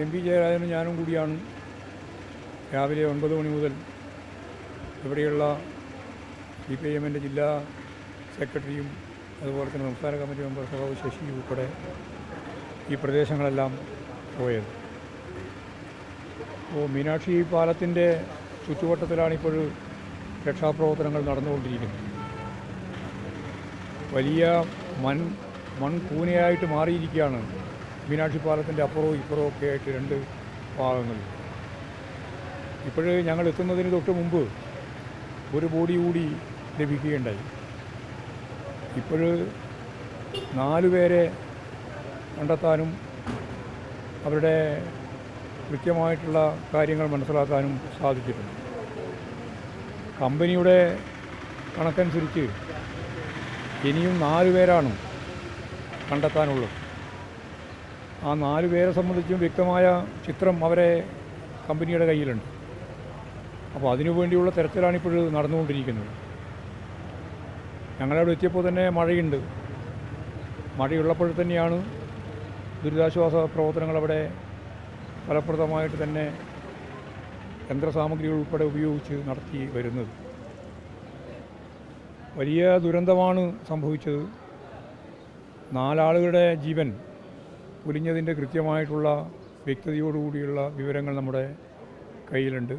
M P ജയരാജനും ഞാനും കൂടിയാണ് രാവിലെ 9 മണി മുതൽ ഇവിടെയുള്ള CPIM ജില്ലാ സെക്രട്ടറിയും അതുപോലെ തന്നെ സംസ്ഥാന കമ്മിറ്റി മെമ്പർ സഖാവ് ശശി ഉൾപ്പെടെ ഈ പ്രദേശങ്ങളെല്ലാം പോയത്. അപ്പോൾ മീനാക്ഷി പാലത്തിൻ്റെ ചുറ്റുവട്ടത്തിലാണിപ്പോൾ രക്ഷാപ്രവർത്തനങ്ങൾ നടന്നുകൊണ്ടിരിക്കുന്നത്. വലിയ മൺകൂനയായിട്ട് മാറിയിരിക്കുകയാണ് മീനാക്ഷി പാലത്തിൻ്റെ അപ്പുറവും ഇപ്പുറവും ഒക്കെ ആയിട്ട് രണ്ട് ഭാഗങ്ങളിൽ. ഇപ്പോൾ ഞങ്ങൾ എത്തുന്നതിന് തൊട്ട് മുമ്പ് ഒരു ബോഡി കൂടി ലഭിക്കുകയുണ്ടായി. ഇപ്പോൾ 4 പേരെ കണ്ടെത്താനും അവരുടെ കൃത്യമായിട്ടുള്ള കാര്യങ്ങൾ മനസ്സിലാക്കാനും സാധിച്ചിട്ടുണ്ട്. കമ്പനിയുടെ കണക്കനുസരിച്ച് ഇനിയും 4 പേരാണ് കണ്ടെത്താനുള്ളത്. ആ 4 പേരെ സംബന്ധിച്ചും വ്യക്തമായ ചിത്രം അവരെ കമ്പനിയുടെ കയ്യിലുണ്ട്. അപ്പോൾ അതിനുവേണ്ടിയുള്ള തിരച്ചിലാണിപ്പോൾ നടന്നുകൊണ്ടിരിക്കുന്നത്. ഞങ്ങളവിടെ എത്തിയപ്പോൾ തന്നെ മഴയുണ്ട്. മഴയുള്ളപ്പോൾ തന്നെയാണ് ദുരിതാശ്വാസ പ്രവർത്തനങ്ങൾ അവിടെ ഫലപ്രദമായിട്ട് തന്നെ യന്ത്രസാമഗ്രികൾ ഉൾപ്പെടെ ഉപയോഗിച്ച് നടത്തി വരുന്നത്. വലിയ ദുരന്തമാണ് സംഭവിച്ചത്. 4 ആളുകളുടെ ജീവൻ പൊലിഞ്ഞതിൻ്റെ കൃത്യമായിട്ടുള്ള വ്യക്തതയോടുകൂടിയുള്ള വിവരങ്ങൾ നമ്മുടെ കയ്യിലുണ്ട്.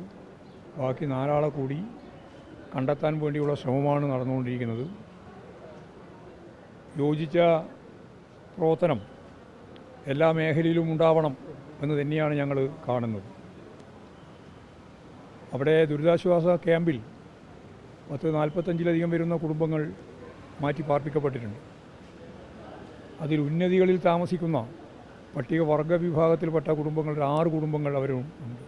ബാക്കി 4 ആളെ കൂടി കണ്ടെത്താൻ വേണ്ടിയുള്ള ശ്രമമാണ് നടന്നുകൊണ്ടിരിക്കുന്നത്. യോജിച്ച പ്രവർത്തനം എല്ലാ മേഖലയിലും ഉണ്ടാവണം എന്ന് തന്നെയാണ് ഞങ്ങൾ കാണുന്നത്. അവിടെ ദുരിതാശ്വാസ ക്യാമ്പിൽ 45-ലധികം വരുന്ന കുടുംബങ്ങൾ മാറ്റി പാർപ്പിക്കപ്പെട്ടിട്ടുണ്ട്. അതിൽ ഉന്നതികളിൽ താമസിക്കുന്ന പട്ടികവർഗ വിഭാഗത്തിൽപ്പെട്ട കുടുംബങ്ങളുടെ 6 കുടുംബങ്ങൾ അവരും ഉണ്ട്.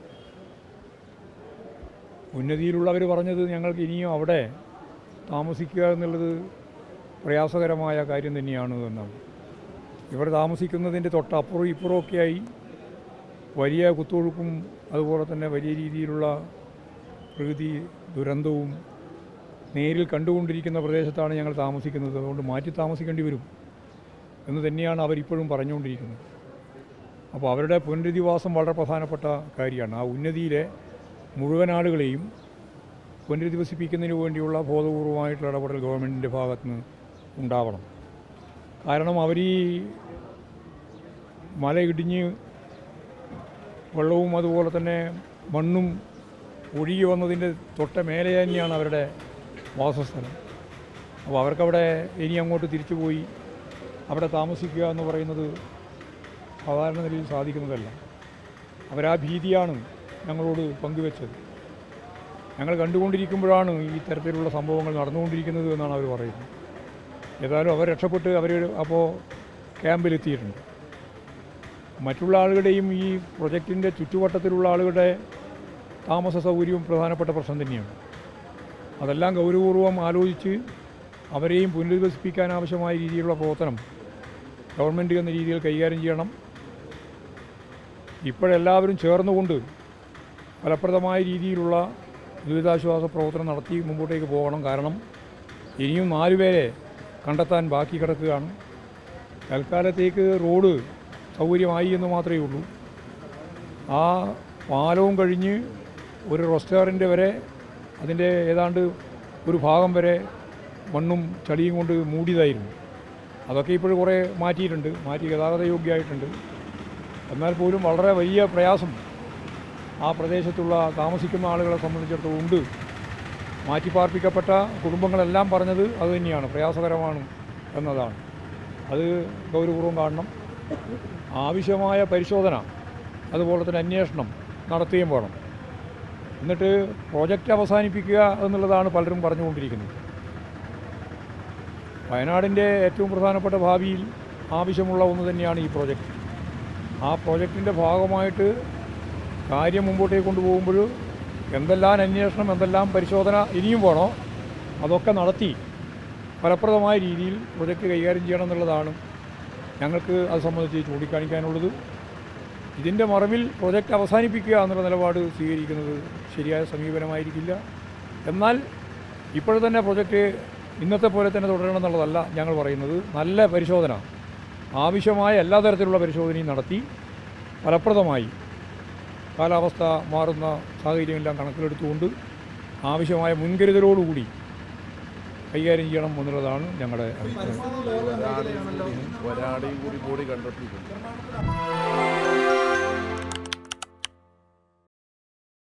ഉന്നതിയിലുള്ളവർ പറഞ്ഞത് ഞങ്ങൾക്ക് ഇനിയും അവിടെ താമസിക്കുക എന്നുള്ളത് പ്രയാസകരമായ കാര്യം തന്നെയാണ് എന്നാണ്. ഇവിടെ താമസിക്കുന്നതിൻ്റെ തൊട്ടപ്പുറവും ഇപ്പുറമൊക്കെയായി വലിയ കുത്തൊഴുക്കും അതുപോലെ തന്നെ വലിയ രീതിയിലുള്ള പ്രകൃതി ദുരന്തവും നേരിൽ കണ്ടുകൊണ്ടിരിക്കുന്ന പ്രദേശത്താണ് ഞങ്ങൾ താമസിക്കുന്നത്. അതുകൊണ്ട് മാറ്റി താമസിക്കേണ്ടി വരും എന്ന് തന്നെയാണ് അവരിപ്പോഴും പറഞ്ഞുകൊണ്ടിരിക്കുന്നത്. അപ്പോൾ അവരുടെ പുനരധിവാസം വളരെ പ്രധാനപ്പെട്ട കാര്യമാണ്. ആ ഉന്നതിയിലെ മുഴുവൻ ആളുകളെയും പുനരധിവസിപ്പിക്കുന്നതിന് വേണ്ടിയുള്ള ബോധപൂർവമായിട്ടുള്ള ഇടപെടൽ ഗവൺമെൻറ്റിൻ്റെ ഭാഗത്ത് നിന്ന് ഉണ്ടാവണം. കാരണം അവർ ഈ മല ഇടിഞ്ഞ് വെള്ളവും അതുപോലെ തന്നെ മണ്ണും ഒഴുകി വന്നതിൻ്റെ തൊട്ട മേലെ തന്നെയാണ് അവരുടെ വാസസ്ഥലം. അപ്പോൾ അവർക്കവിടെ ഇനി അങ്ങോട്ട് തിരിച്ചു പോയി അവിടെ താമസിക്കുക എന്ന് പറയുന്നത് സാധാരണ നിലയിൽ സാധിക്കുന്നതല്ല. അവരാ ഭീതിയാണ് ഞങ്ങളോട് പങ്കുവെച്ചത്. ഞങ്ങൾ കണ്ടുകൊണ്ടിരിക്കുമ്പോഴാണ് ഈ തരത്തിലുള്ള സംഭവങ്ങൾ നടന്നുകൊണ്ടിരിക്കുന്നത് എന്നാണ് അവർ പറയുന്നത്. ഏതായാലും അവർ രക്ഷപ്പെട്ട് അവർ അപ്പോൾ ക്യാമ്പിലെത്തിയിട്ടുണ്ട്. മറ്റുള്ള ആളുകളുടെയും ഈ പ്രൊജക്റ്റിൻ്റെ ചുറ്റുവട്ടത്തിലുള്ള ആളുകളുടെ താമസ സൗകര്യവും പ്രധാനപ്പെട്ട പ്രശ്നം തന്നെയാണ്. അതെല്ലാം ഗൗരവപൂർവ്വം ആലോചിച്ച് അവരെയും പുനരധിവസിപ്പിക്കാൻ ആവശ്യമായ രീതിയിലുള്ള പ്രവർത്തനം ഗവൺമെൻറ് എന്ന രീതിയിൽ കൈകാര്യം ചെയ്യണം. ഇപ്പോഴെല്ലാവരും ചേർന്നുകൊണ്ട് ഫലപ്രദമായ രീതിയിലുള്ള ദുരിതാശ്വാസ പ്രവർത്തനം നടത്തി മുമ്പോട്ടേക്ക് പോകണം. കാരണം ഇനിയും 4 പേരെ കണ്ടെത്താൻ ബാക്കി കിടക്കുകയാണ്. തൽക്കാലത്തേക്ക് റോഡ് സൗകര്യമായി എന്ന് മാത്രമേ ഉള്ളൂ. ആ പാലവും കഴിഞ്ഞ് ഒരു റെസ്റ്റോറൻറ്റ് വരെ അതിൻ്റെ ഏതാണ്ട് ഒരു ഭാഗം വരെ മണ്ണും ചളിയും കൊണ്ട് മൂടിയതായിരുന്നു. അതൊക്കെ ഇപ്പോൾ കുറേ മാറ്റിയിട്ടുണ്ട്, മാറ്റി ഗതാഗത യോഗ്യമായിട്ടുണ്ട്. എന്നാൽ പോലും വളരെ വലിയ പ്രയാസം ആ പ്രദേശത്തുള്ള താമസിക്കുന്ന ആളുകളെ സംബന്ധിച്ചിടത്തോളം ഉണ്ട്. മാറ്റിപ്പാർപ്പിക്കപ്പെട്ട കുടുംബങ്ങളെല്ലാം പറഞ്ഞത് അതുതന്നെയാണ്, പ്രയാസകരമാണ് എന്നതാണ്. അത് ഗൗരവപൂർവ്വം കാണണം. ആവശ്യമായ പരിശോധന അതുപോലെ തന്നെ അന്വേഷണം നടത്തുകയും വേണം. എന്നിട്ട് പ്രോജക്റ്റ് അവസാനിപ്പിക്കുക എന്നുള്ളതാണ് പലരും പറഞ്ഞുകൊണ്ടിരിക്കുന്നത്. വയനാടിൻ്റെ ഏറ്റവും പ്രധാനപ്പെട്ട ഭാവിയിൽ ആവശ്യമുള്ള ഒന്ന് തന്നെയാണ് ഈ പ്രോജക്റ്റ്. ആ പ്രോജക്റ്റിൻ്റെ ഭാഗമായിട്ട് കാര്യം മുമ്പോട്ടേക്ക് കൊണ്ടുപോകുമ്പോൾ എന്തെല്ലാം അന്വേഷണം, എന്തെല്ലാം പരിശോധന ഇനിയും വേണോ അതൊക്കെ നടത്തി ഫലപ്രദമായ രീതിയിൽ പ്രോജക്റ്റ് കൈകാര്യം ചെയ്യണം എന്നുള്ളതാണ് ഞങ്ങൾക്ക് അത് സംബന്ധിച്ച് ചൂണ്ടിക്കാണിക്കാനുള്ളത്. ഇതിൻ്റെ മറവിൽ പ്രോജക്റ്റ് അവസാനിപ്പിക്കുക എന്നുള്ള നിലപാട് സ്വീകരിക്കുന്നത് ശരിയായ സമീപനമായിരിക്കില്ല. എന്നാൽ ഇപ്പോഴും തന്നെ പ്രോജക്റ്റ് ഇന്നത്തെ പോലെ തന്നെ തുടരണം എന്നുള്ളതല്ല ഞങ്ങൾ പറയുന്നത്. നല്ല പരിശോധന, ആവശ്യമായ എല്ലാ തരത്തിലുള്ള പരിശോധനയും നടത്തി ഫലപ്രദമായി കാലാവസ്ഥ മാറുന്ന സാഹചര്യമെല്ലാം കണക്കിലെടുത്തുകൊണ്ട് ആവശ്യമായ മുൻകരുതലോടുകൂടി കൈകാര്യം ചെയ്യണം എന്നുള്ളതാണ് ഞങ്ങളുടെ അഭിപ്രായം. ഒരാളെയും കൂടി ബോഡി കണ്ടെത്തിയിട്ടുണ്ട്.